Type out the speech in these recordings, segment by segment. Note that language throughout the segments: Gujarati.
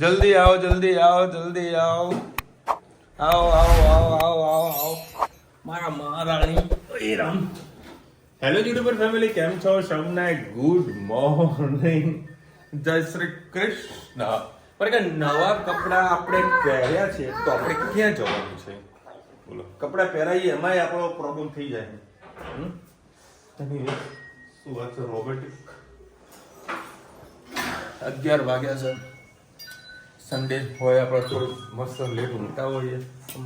જલ્દી આવો, જલ્દી આવો, જલ્દી આવો. આવો આવો આવો આવો આવો આવો મારા મહારાણી. હેલો યુટ્યુબર ફેમિલી, કેમ છો? સૌને ગુડ મોર્નિંગ, જય શ્રી કૃષ્ણ. પણ કે નવા કપડા આપણે પહેર્યા છે તો આપણે ક્યાં જવાનું છે? બોલો, કપડા પહેરાઈએ એમાંય આપણો પ્રોબ્લેમ થઈ જાય. શું વાત છે? રોબોટિક 11 વાગ્યા છે. સન્ડે હોય આપણે થોડું મસ્ત લેટ ઊંઘતા હોઈએ.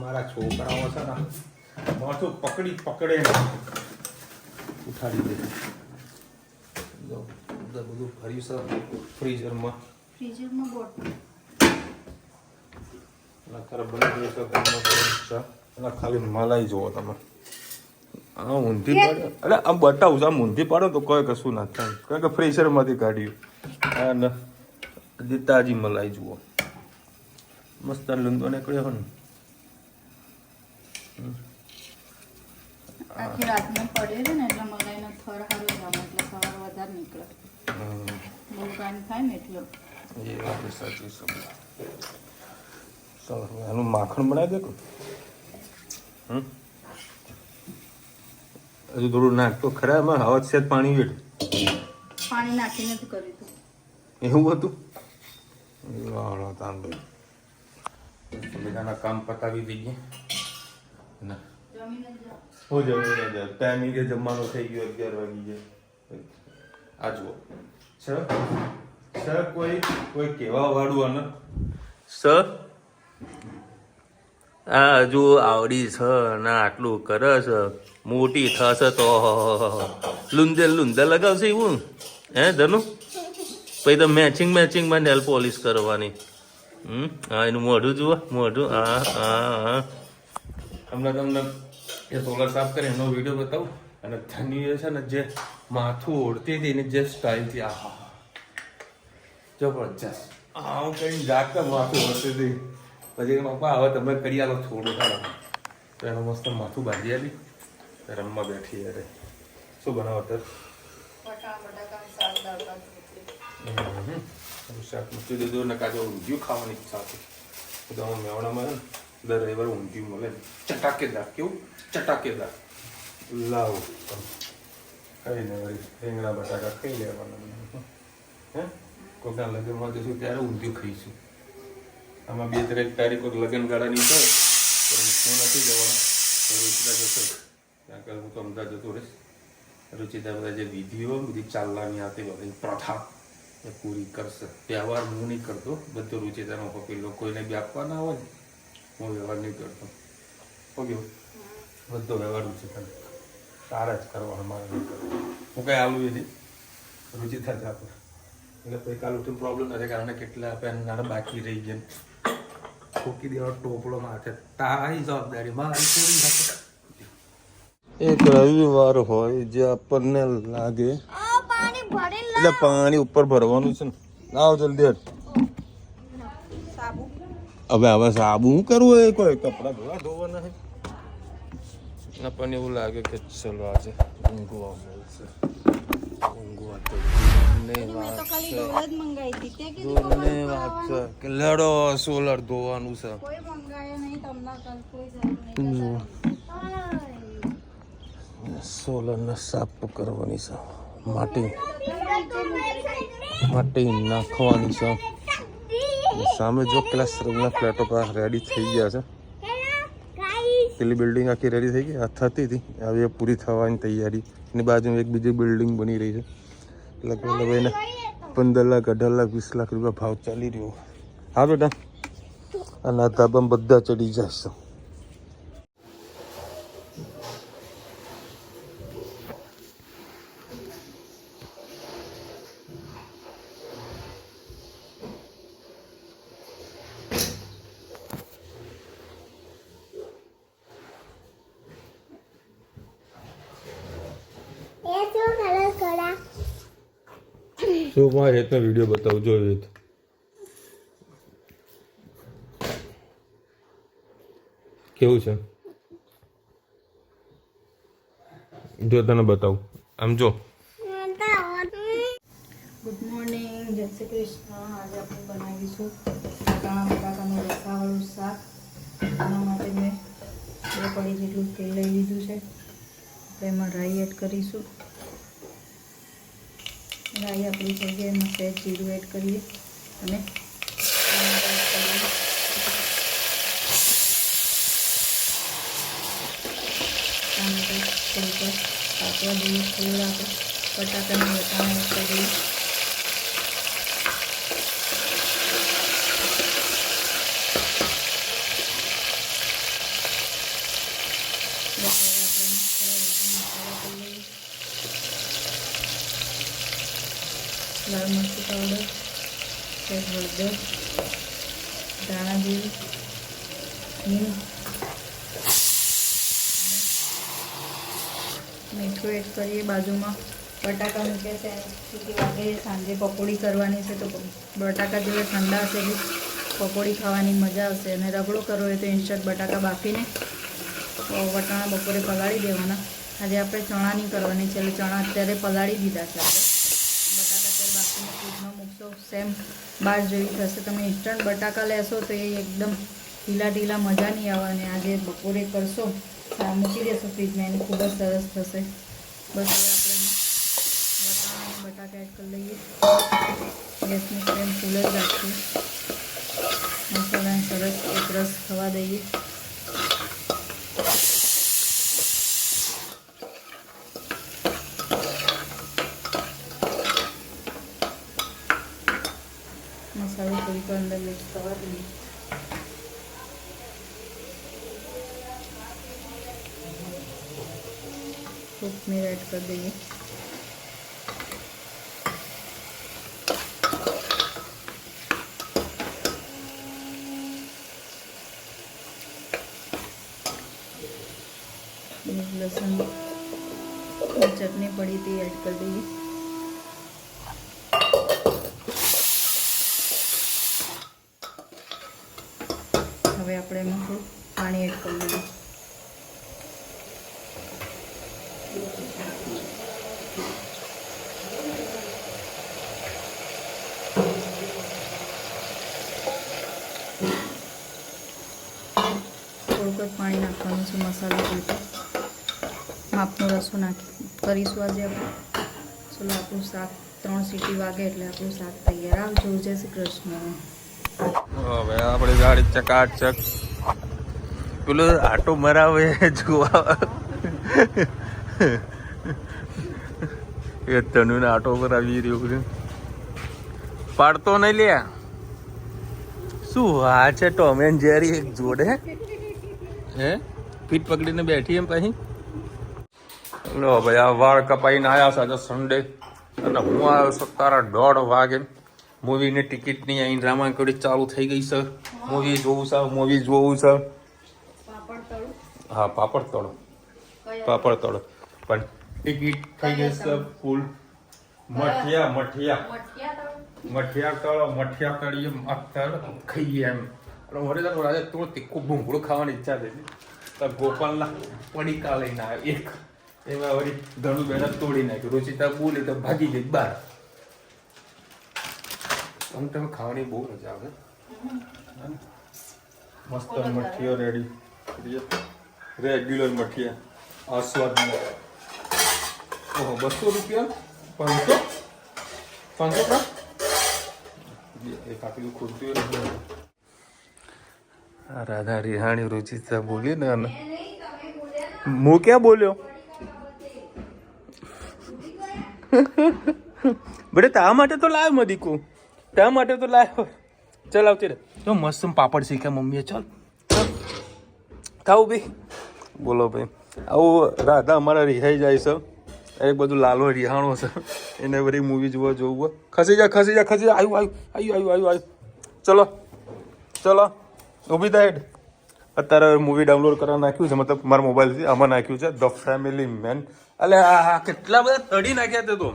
મારા છોકરાઓ છે ને માથું પકડે ઉઠાડી દે. બધું ભર્યું છે ફ્રીઝરમાં બોટલ બની ગયો છે. ખાલી મલાઈ જુઓ તમે. આ ઊંધી પાડે એટલે આમ બતાવું છું. આમ ઊંધી પાડો તો કોઈ કશું ના થાય, કારણ કે ફ્રીઝરમાંથી કાઢ્યું. અને તાજી મલાઈ જુઓ, મસ્ત લૂંદો નીકળ્યો ને. આખી રાતનો પડે છે ને એટલે મલાઈનો થર હારો જામ એટલે સવાર વધારે નીકળે. બહુ કામ થાય ને એટલે એ વાત સાચી છે. આનું માખણ બનાવી દે. હજુ થોડું નાખ તો ખરા. એમાં હવા છે પાણી વેઠ પાણી નાખીને જ કર્યું હતું. એવું હતું. બધાના કામ પતાવી દઈએ ને. હું જમીને ટાઈમિંગે જમવાનું થઈ ગયું. 11 વાગી ગયા. આ જુઓ સર કોઈ કહેવા વાળું આને સર આ હજુ આવડી છે ને આટલું કરે છે, મોટી થશે તો લુંદે લગાવશે એવું હે ધનુ? પછી તો મેચિંગમાં નેલ પોલિશ કરવાની. હા, એનું મોઢું જુઓ, મોઢું. હા હમણાં તમને એ સોલર સાફ કરે એનો વિડીયો બતાવું. અને ધનીએ છે ને જે માથું ઓળતી હતી ને જે સ્ટાઇલથી, આહા જબરજસ્ત. હું કઈ જાગતા માથું ઓળતી હતી. પછી પપ્પા હવે તમે કરી આલો થોડું ખાડો. તો એનું મસ્ત માથું બાંધી આવી. રમવા બેઠી યારે. શું બનાવો અત્યારે? શાક મૂકી દીધું ને કાજુ ઊંધિયું ખાવાની ઈચ્છા હતી. તો હું મેવણામાં દર રવિવારે ઊંધિયું મળે ચટાકેદાર. કેવું ચટાકેદાર? લાવો ખાઈને વળી રીંગણા બટાકા ખાઈ લેવાના. હે કોઈના લગ્નમાં જશું ત્યારે ઊંધિયું ખાઈશું. આમાં 2-3 તારીખો લગ્ન ગાળાની છે તો હું નથી જવાનો. રુચિતા જશે, ત્યાં કે હું તો અમદાવાદ જતો રહીશ. રુચિતા બધા જે વિધિઓ બધી ચાલવાની આવતી બધી પ્રથા એ પૂરી કરશે. વ્યવહાર હું નહીં કરતો, બધું રુચિતાનો પેલો કોઈને બી આપવાના હોય ને હું વ્યવહાર નહીં કરતો. ઓકે, બધો વ્યવહાર રુચિતા તારા જ કરવાનો, મારે નહીં કરતો. હું કંઈ આલું એ નહીં, રુચિતા જ આપે. એટલે પછી કાલ ઉઠીને પ્રોબ્લેમ નથી, કારણ કે કેટલા આપે બાકી રહી ગયા. ઠોકી દેવાનો ટોપલો માથે. તારી જવાબદારી મારી થોડી નથી. એક રવિવાર હોય જે આપણને લાગે એટલે પાણી ઉપર ભરવાનું છે ને. આવ જલ્દી હટ. હવે સાબુ શું કરવું? એ કોઈ કપડા ધોવાના છે. આપણને એવું લાગે કે ચલો આજે ઊંઘવા મળશે. ઊંઘવા તો વાત છે કે લડો સોલર ધોવાનું છે. સોલર ને સાફ કરવાની છે. માટી નાખવાની છે. સામે જો પેલા શ્રમના ફ્લેટો પર રેડી થઈ ગયા છે. પેલી બિલ્ડિંગ આખી રેડી થઈ ગઈ થતી હતી, હવે પૂરી થવાની તૈયારી. એની બાજુમાં એક બીજી બિલ્ડિંગ બની રહી છે. લગભગ એને 15 લાખ 18 લાખ 20 લાખ રૂપિયા ભાવ ચાલી રહ્યો. હા બેટા, અને આ ધાબામાં બધા ચડી જશે. શું મારે હેતનો વિડીયો બતાવું જોઈએ તો કેવું છે જો તને બતાવું. આમ જો. ગુડ મોર્નિંગ, જય શ્રી કૃષ્ણ. આજે આપણે બનાવીશું વટાણા બટાકાનું રસાવાળું શાક. એના માટે મેં 2 કળી જેટલું તેલ લઈ લીધું છે. તો એમાં રાઈ એડ કરીશું. રાઈ આપણી થઈ ગઈ, એમાં સહેજ જીરું એડ કરીએ અને ટામેટા થોડીક પાકવા દઈએ. થોડા આપણે બટાકાના વટાણા એડ કરી દઈએ. લાલ મરચું પાવડર, સહેજ હળદર, ધાણા જીરું, હિંગ, મીઠું એડ કરીએ. બાજુમાં બટાકા મૂક્યા છે, સીટી વાગે સાંજે પકોડી કરવાની છે, તો બટાકા જેવા ઠંડા હશે એટલે પકોડી ખાવાની મજા આવશે. અને રગડો કરવો હોય તો ઇન્સ્ટન્ટ બટાકા બાફીને વટાણા બપોરે પલાળી દેવાના. આજે આપણે ચણા નહીં કરવાની છે, એટલે ચણા અત્યારે પલાળી દીધા છે. આપણે બટાકા અત્યારે બાફીને ફ્રીજમાં મૂકશો, સેમ બાર જેવી થશે. તમે ઇન્સ્ટન્ટ બટાકા લેશો તો એ એકદમ ઢીલા ઢીલા મજા નહીં આવે. અને આજે બપોરે કરશો, મૂકી દેશો ફ્રીજમાં, એને ખૂબ જ સરસ થશે. બસ હવે આપણે વટાણા અને બટાકા એડ કરી લઈએ. ગેસની ફ્લેમ ફૂલ જ રાખીએ. મસાલાને સરસ એક રસ થવા દઈએ. મસાલો થોડીક અંદર મિક્સ થવા દઈએ. કોથમીર એડ કરી દઈએ. લસણ ચટણી પડી હતી એડ કરી દઈએ. હવે આપણે એમાં થોડું પાણી એડ કરી દઈએ. થોડુંક જ પાણી નાખવાનું છે મસાલો પૂરતો. માપનો રસો નાખી કરીશું આજે આપણે. ચલો આપણું શાક 3 સીટી વાગે એટલે આપણું શાક તૈયાર. આવજો. જય શ્રી કૃષ્ણ. હવે આપણે ગાડી ચકાચક પેલો આટો મરાવે જોવા એ તનુને આટો મરાવી રહ્યો છે. પાડતો નહીં લે. શું આ છે ટોમ એન્ડ જેરી એક જોડે હે પીઠ પકડીને બેઠી એમ પછી. લો ભાઈ આ વાળ કપાઈને આવ્યા છે. આજે સન્ડે અને હું આવ્યો છું તારા 1:30 વાગે. મૂવીની ટિકિટ નહીં અહીં રામાયણ ચાલુ થઈ ગઈ છે. મૂવી જોવું છે. હા પાપડ તળો પણ ટિકિટ થઈ ગઈ છે ફૂલ. મઠિયા તળીએ ખાઈએ એમ. રાજા થોડું તીખું ભૂંગળું ખાવાની ઈચ્છા થઈ. તો ગોપાલના પડીકા લઈને આવ્યો એક. એમાં વળી ધણું બેડા તોડી નાખ્યું. રૂચિતા બોલી તો ભાગી ગઈ બહાર. તમે ખાવાની બહુ મજા આવે. મસ્ત મઠિયો રેડી. રેગ્યુલર મઠિયા આસ્વાદ. ઓહો 200 રૂપિયા 500 ગ્રામ. એક આપેલું ખુલતું રાધા રિહાણી રૂચિતા બોલી ને હું ક્યાં બોલ્યો બેટા તા માટે તો લાવ્યો મદીકુ. તા માટે તો લાવ્યો. ચાલ આવતી રે. જો મસ્ત પાપડ શીખ્યા મમ્મીએ. ચાલ ખાવું ભાઈ. બોલો ભાઈ આવું રાધા અમારા રિહાઈ જાય છે. એક બધું લાલો રિહાણો છે. એને બધી મૂવી જોવા જોવું. ખસી જા. આવ્યું. ચલો ઊભી થાય. અત્યારે મૂવી ડાઉનલોડ કરવા નાખ્યું છે. મતલબ મારા મોબાઈલથી આમાં નાખ્યું છે ધ ફેમિલી મેન. એટલે હા કેટલા બધા તળી નાખ્યા તે તો.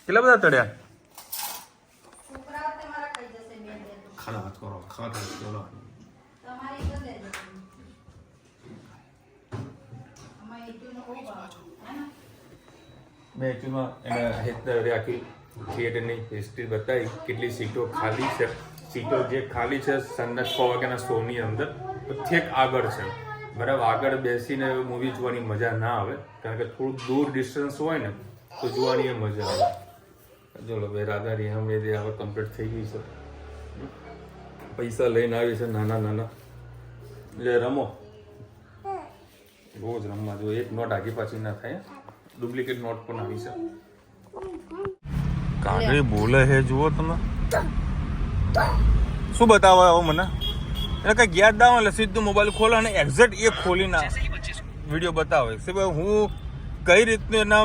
કેટલા બધા તળ્યા. ખાવા કરો. મેં એકચ્યુઅલમાં એને આખી થિયેટરની હિસ્ટ્રી બતાવી. કેટલી સીટો ખાલી છે સીટો જે ખાલી છે સાંજના 6 વાગ્યાના શોની અંદર તો ઠેક આગળ છે બરાબર. આગળ બેસીને મૂવી જોવાની મજા ના આવે કારણ કે થોડું દૂર ડિસ્ટન્સ હોય ને તો જોવાની એ મજા આવે. ચલો ભાઈ રાધા રિહામે જે હવે કમ્પ્લીટ થઈ ગઈ છે. પૈસા લઈને આવી છે નાના નાના એટલે રમો રોજ રમવા જો. એક નોટ આગી પાછી ના થાય. ડુપ્લિકેટ નોટ પણ આવી છે. કાગડી બોલે છે જુઓ તમે શું બતાવો આવો મને એટલે કઈ યાદ ના આવે એટલે સીધું મોબાઈલ ખોલો અને એક્ઝેક્ટ એ ખોલીને વિડીયો બતાવે છે ભાઈ. હું કઈ રીતનું એના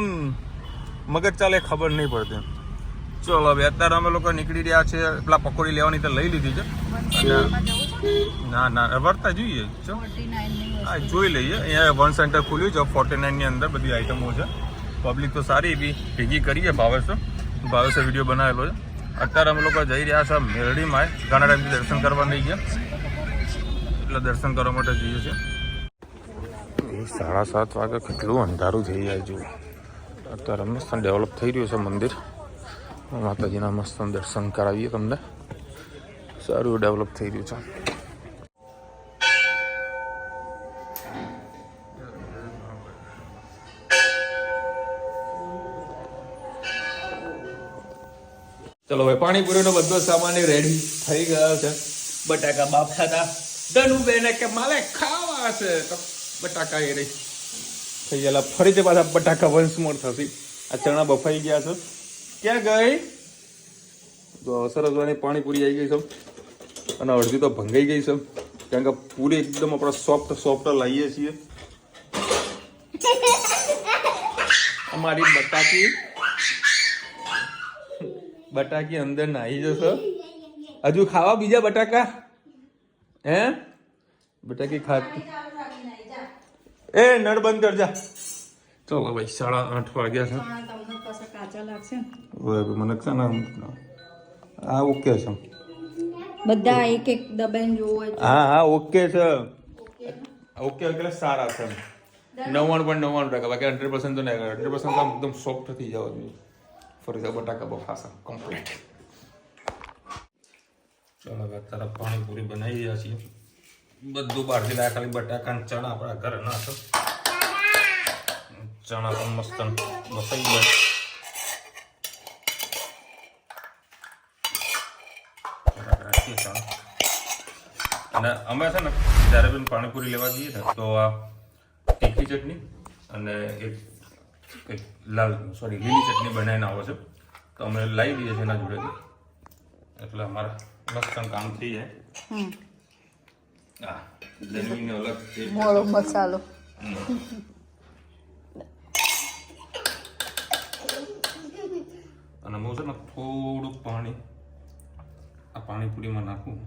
મગજ ચાલે ખબર નહીં પડતી. ચલો હવે અત્યારે અમે લોકો નીકળી રહ્યા છે. પેલા પકોડી લેવાની તો લઈ લીધી છે. ના ના વર્તા જોઈએ હા જોઈ લઈએ. અહીંયા વન સેન્ટર ખુલ્યું છે 49 ની અંદર બધી આઈટમો છે. પબ્લિક તો સારી એવી ભેગી કરીએ. ભાવેશે વિડીયો બનાવેલો છે. અત્યારે અમે લોકો જઈ રહ્યા છે મેરડીમાં. ઘણા ટાઈમથી દર્શન કરવા નહીં ગયા એટલે દર્શન કરવા માટે જઈએ છીએ. 7:30 વાગે કેટલું અંધારું થઈ જાય જુઓ. અત્યારે મસ્ત ડેવલપ થઈ રહ્યું છે મંદિર. માતાજીના મસ્ત દર્શન કરાવીએ તમને. સારું ડેવલપ થઈ રહ્યું છે. ચલો ભાઈ પાણીપુરીનો બધો સામાન રેડી થઈ ગયો છે. બટાકા બાફાતા ધનુબેને કે મારે ખાવા છે તો બટાકા એ રહી થઈ ગયેલા. ફરીથી પાછા બટાકા વંશ મોર થશે. આ ચણા બફાઈ ગયા છે. ક્યાં ગઈ તો સરસવાની પાણીપુરી આવી ગઈ છે અને અડધી તો ભંગાઈ ગઈ છે કારણ કે પૂરી એકદમ આપણે સોફ્ટ લાવીએ છીએ. અમારી બટાકી અંદર નાહી જશે. હજુ ખાવા બીજા બટાકા હે બટાકી ખાતી એ નળ બંધ કરજા. ચલો ભાઈ 8:30 વાગ્યા છે. મને છે ને આ ઓકે છે બધા એક એક દબાઈને જોવો. હા ઓકે છે. ઓકે એટલે સારા છે. 99.99% બાકી 100% તો નહીં. 100% કામ એકદમ સોફ્ટ થઈ જવા જોઈએ. ફરી બટાકા બફાશે કમ્પ્લીટ. ચલો હવે અત્યારે પાણીપુરી બનાવી રહ્યા છીએ. બધું બહારથી લાયા ખાલી બટાકા અને ચણા આપણા ઘરે ના છે. ચણા પણ મસ્ત બફાઈ ગયા. અને અમે છે ને જ્યારે પણ પાણીપુરી લેવા જઈએ ને તો આ તીખી ચટણી અને એક લીલી ચટણી બનાવીને આવે છે તો અમે લાવી દઈએ છીએ એના જોડેથી એટલે અમારા મસ્ત કામ થઈ જાય. હા જન્મીને અલગ મોળો મસાલો અને હું છે ને થોડુંક પાણી આ પાણીપુરીમાં નાખું.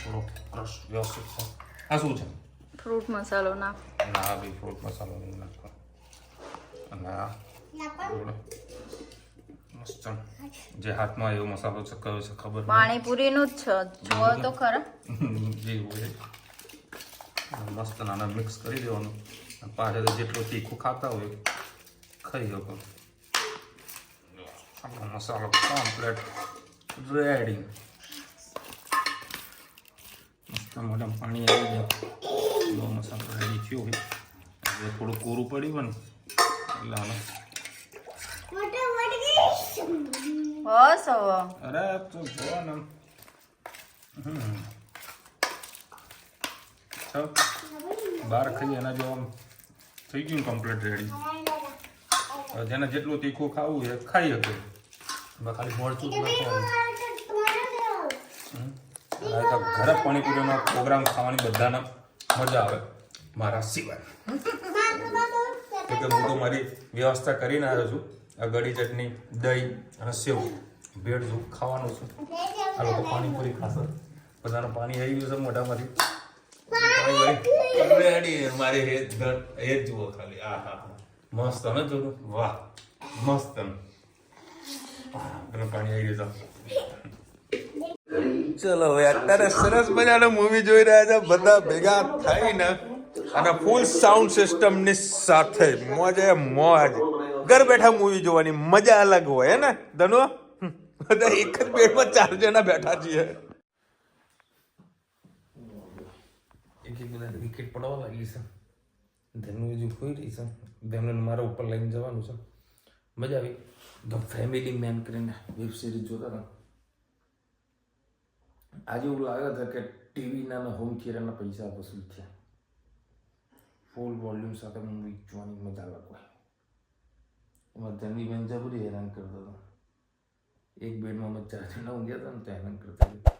થોડો ક્રશ વ્યવસ્થિત છે. આ શું છે ફ્રૂટ મસાલો નાખ. ના ભાઈ ફ્રૂટ મસાલો નહીં નાખતો. અને આ મસ્ત જે હાથમાં એવો મસાલો છે કયો છે ખબર નહીં. પાણીપુરીનું જ છે જુઓ તો ખરા જે હોય મસ્ત નાના મિક્સ કરી દેવાનું. પાછળ જેટલું તીખું ખાતા હોય ખાઈ શકો. આપણો મસાલો કમ્પ્લીટ રેડી. મસ્ત મોઢામાં પાણી આવી જાય. મસાલો રેડી થયો હોય એટલે થોડું કોરું પડ્યું ને એટલે બસ હવે અરે તો જો ને બહાર ખાઈએ એના જો થઈ ગયું કમ્પ્લીટ રેડી. જેને જેટલું તીખું ખાવું એ ખાઈ શકે. ખાલી મરચું નાખવાનું. ઘરે પાણીપુરીનો પ્રોગ્રામ ખાવાની બધાને મજા આવે મારા સિવાય. એટલે હું તો મારી વ્યવસ્થા કરીને આવ્યો છું. આ ગળી ચટણી દહીં અને સેવ ભેળ છું ખાવાનું છું. આ લોકો પાણીપુરી ખાશે. બધાનું પાણી આવી ગયું છે મોઢામાંથી. રેડી મારે એ જ જુઓ ખાલી. આ હા મસ્ત ને જોયું વાહ મસ્ત પાણી આવી ગયું. ચલો હવે અત્યારે સરસ મજાનો મૂવી જોઈ રહ્યા છે બધા ભેગા થઈને અને ફૂલ સાઉન્ડ સિસ્ટમ ની સાથે મોજે મોજ. ઘર બેઠા મૂવી જોવાની મજા અલગ હોય હે ને ધનુ. બધા એક જ બેડમાં 4 જણા બેઠા છીએ. એક બધા વિકેટ પડવા લાગી છે. ધનુ હજુ ખોઈ રહી છે. ધનુ મારા ઉપર લઈને જવાનું છે. મજા આવી. ધ ફેમિલી મેન કરીને વેબ સિરીઝ જોતા હતા. આજે એવું લાગે છે કે ટીવીના હોમ થિયેટરના પૈસા વસૂલ થયા. ફૂલ વોલ્યુમ સાથે મૂવી જોવાની મજા લાગે. એમાં ધનવી બેન જબરી હેરાન કરતો હતો. એક બેડમાં અમે 4 જણા ઊંઘ્યા હતા ને તો હેરાન કરતા હતા.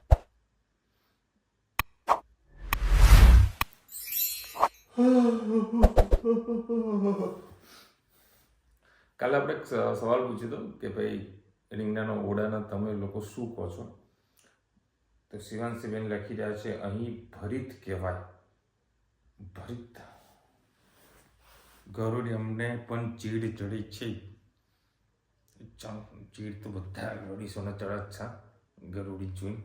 કાલે આપણે એક સવાલ પૂછ્યો હતો કે ભાઈ રીંગણાના ઓડાના તમે લોકો શું કહો છો? તો શિવાંશીબેન લખી રહ્યા છે અહીં ભરીત કહેવાય. ભરીત ગરુડી અમને પણ ચીડ ચડી છે. ચીડ તો બધા ગરુડીસોને ચડે જ છે. ગરુડી જોઈ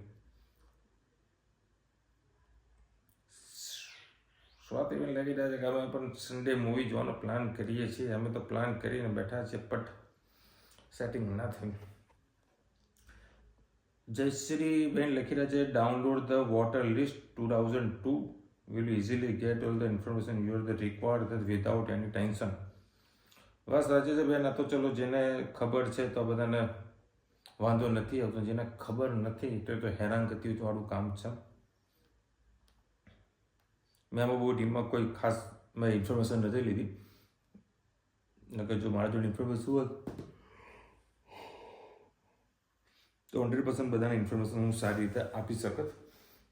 સ્વાતિબેન લખી રહ્યા છે કે અમે પણ સન્ડે મૂવી જોવાનો પ્લાન કરીએ છીએ. અમે તો પ્લાન કરીને બેઠા છીએ બટ સેટિંગ ના થયું. જયશ્રીબેન લખી રહ્યા છે download the water list 2002 will easily get all the information you are the required that without any tension. બસ રાજે છે બેન. આ તો ચલો જેને ખબર છે તો બધાને વાંધો નથી આવતો. જેને ખબર નથી તો હેરાનગતિ વાળું કામ છે. મેં આમાં બહુ ટીમમાં કોઈ ખાસ મેં ઇન્ફોર્મેશન નથી લીધી. નકર જો મારા જોડે ઇન્ફોર્મેશન હોત તો 100% બધાને ઇન્ફોર્મેશન હું સારી રીતે આપી શકત.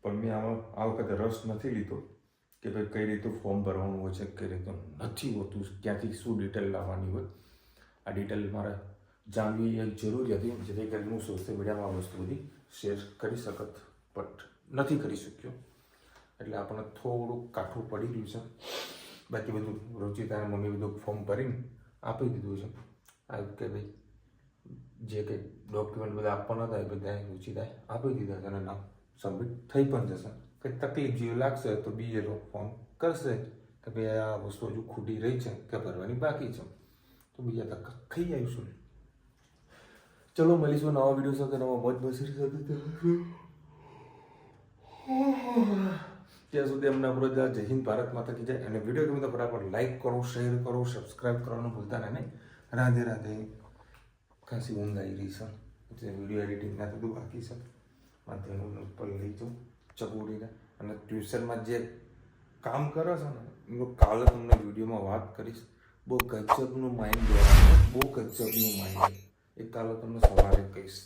પણ મેં આમાં આ વખતે રસ નથી લીધો કે ભાઈ કઈ રીતે ફોર્મ ભરવાનું હોય છે, કઈ રીતે નથી હોતું, ક્યાંથી શું ડિટેલ લાવવાની હોય. આ ડિટેલ મારે જાણવી એ જરૂરી હતી જેથી કરીને હું સોશિયલ મીડિયામાં આ વસ્તુ બધી શેર કરી શકત બટ નથી કરી શક્યો. એટલે આપણને થોડુંક કાઠું પડી રહ્યું છે. બાકી બધું રુચિતાના મમ્મી બધું ફોર્મ ભરીને આપી દીધું છે. આ કે ભાઈ જે કંઈ ડોક્યુમેન્ટ બધા આપવાના હતા એ બધા રુચિતાએ આપી દીધા છે અને નામ સબમિટ થઈ પણ જશે. કંઈ તકલીફ જેવું લાગશે તો બીજે ફોર્મ કરશે કે ભાઈ આ વસ્તુ હજુ ખૂટી રહી છે કે ભરવાની બાકી છે તો બીજા તક ખાઈ આવીશું. ચલો મળીશું નવા વિડીયો સાથે, નવા મોજ મસ્તી સાથે. ત્યાં સુધી અમને આપણો જય હિન્દ, ભારત માતા કી જય. અને વિડીયો ગમે તો બરાબર લાઈક કરો, શેર કરો, સબસ્ક્રાઈબ કરવાનું ભૂલતા નહીં. રાધે રાધે. ખાસી ઊંઘ આવી રહી છે એટલે વિડીયો એડિટિંગ ના બધું બાકી છે. માધ્યમનું ઉપર લઈ જાઉં ચકુડીને. અને ટ્યુશનમાં જે કામ કરે છે ને એનું કાલે તમને વિડીયોમાં વાત કરીશ. બહુ ગજબનું માઇન્ડ દોરાનું, બહુ ગજબનું માઇન્ડ. એ કાલે તમને સવારે કહીશ.